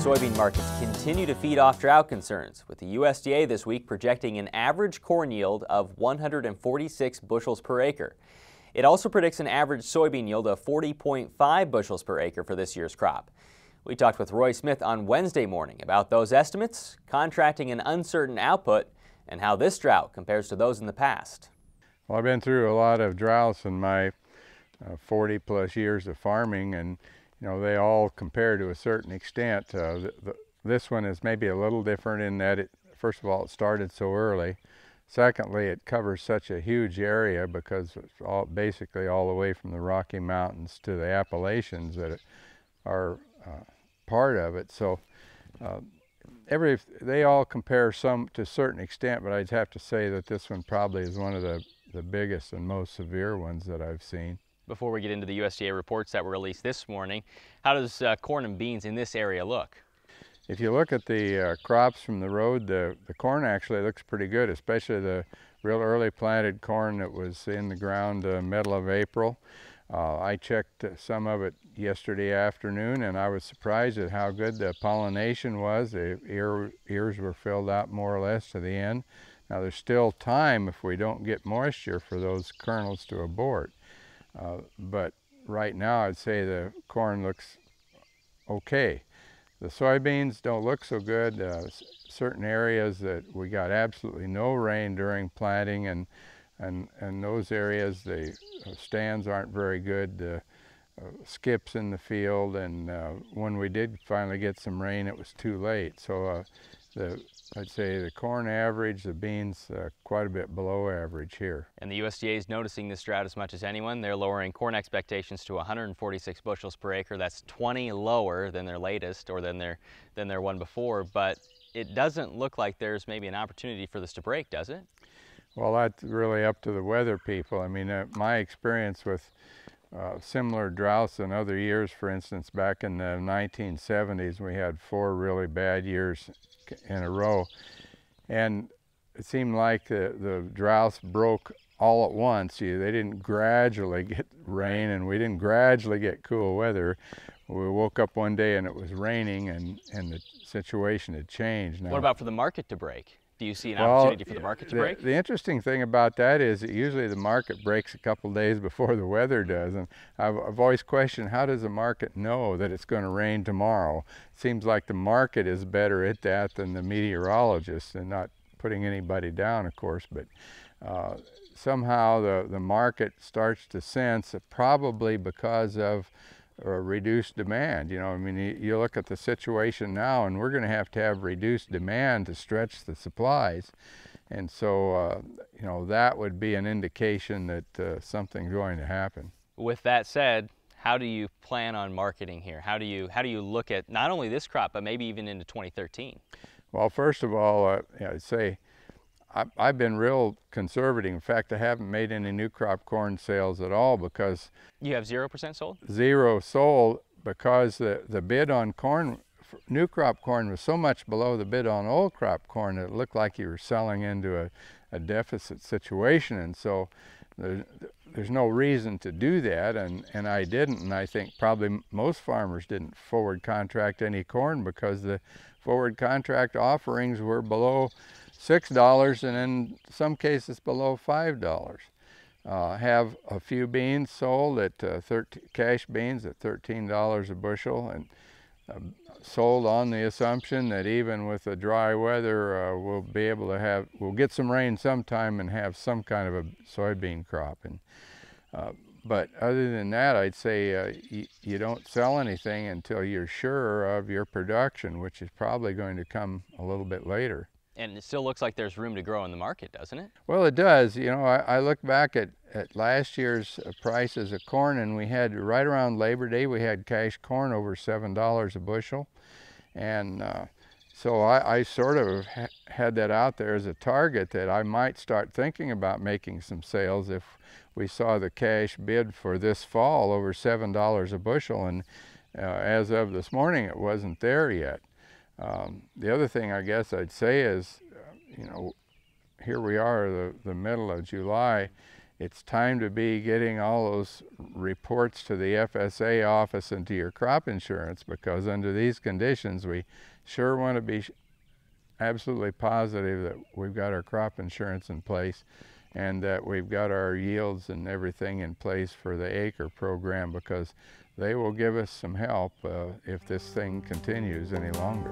soybean markets continue to feed off drought concerns, with the USDA this week projecting an average corn yield of 146 bushels per acre. It also predicts an average soybean yield of 40.5 bushels per acre for this year's crop. We talked with Roy Smith on Wednesday morning about those estimates, contrasting an uncertain output, and how this drought compares to those in the past. Well, I've been through a lot of droughts in my 40 plus years of farming, and they all compare to a certain extent. This one is maybe a little different in that first of all, it started so early. Secondly, it covers such a huge area because it's basically all the way from the Rocky Mountains to the Appalachians that are part of it. So they all compare to a certain extent, but I'd have to say that this one probably is one of the biggest and most severe ones that I've seen. Before we get into the USDA reports that were released this morning, how does corn and beans in this area look? If you look at the crops from the road, the corn actually looks pretty good, especially the real early planted corn that was in the ground middle of April. I checked some of it yesterday afternoon, and I was surprised at how good the pollination was. The ears were filled out more or less to the end. Now there's still time if we don't get moisture for those kernels to abort. But right now I'd say the corn looks okay. The soybeans don't look so good. Certain areas that we got absolutely no rain during planting, and those areas the stands aren't very good. The skips in the field, and when we did finally get some rain, it was too late. So I'd say the corn average, the beans quite a bit below average here. And the USDA is noticing this drought as much as anyone. They're lowering corn expectations to 146 bushels per acre. That's 20 lower than their latest, or than their one before. But it doesn't look like there's maybe an opportunity for this to break, does it? Well, that's really up to the weather people. I mean, my experience with similar droughts in other years, for instance, back in the 1970s, we had 4 really bad years in a row, and it seemed like the droughts broke all at once. They didn't gradually get rain, and we didn't gradually get cool weather. We woke up one day and it was raining, and the situation had changed. Now, what about for the market to break? Do you see an opportunity for the market to break? The interesting thing about that is that usually the market breaks a couple days before the weather does. And I've always questioned, how does the market know that it's going to rain tomorrow? It seems like the market is better at that than the meteorologists, and not putting anybody down, of course, but somehow the market starts to sense that probably because of reduced demand. I mean, you look at the situation now, and we're going to have reduced demand to stretch the supplies, and so that would be an indication that something's going to happen. With that said, how do you plan on marketing here? How do you look at not only this crop, but maybe even into 2013? Well, first of all, I'd say I've been real conservative. In fact, I haven't made any new crop corn sales at all, because... You have 0% sold? 0 sold, because the bid on corn, new crop corn, was so much below the bid on old crop corn that it looked like you were selling into a deficit situation. And so there's no reason to do that, and I didn't, and I think probably most farmers didn't forward contract any corn, because the forward contract offerings were below $6, and in some cases below $5. Have a few beans sold at cash beans at $13 a bushel, and sold on the assumption that even with the dry weather, we'll get some rain sometime and have some kind of a soybean crop. And but other than that, I'd say you don't sell anything until you're sure of your production, which is probably going to come a little bit later. And it still looks like there's room to grow in the market, doesn't it? Well, it does. I look back at last year's prices of corn, and we had, right around Labor Day, we had cash corn over $7 a bushel. And so I sort of had that out there as a target, that I might start thinking about making some sales if we saw the cash bid for this fall over $7 a bushel. And as of this morning, it wasn't there yet. The other thing I guess I'd say is, here we are, the middle of July. it's time to be getting all those reports to the FSA office and to your crop insurance, because under these conditions we sure want to be absolutely positive that we've got our crop insurance in place and that we've got our yields and everything in place for the acre program, because they will give us some help if this thing continues any longer.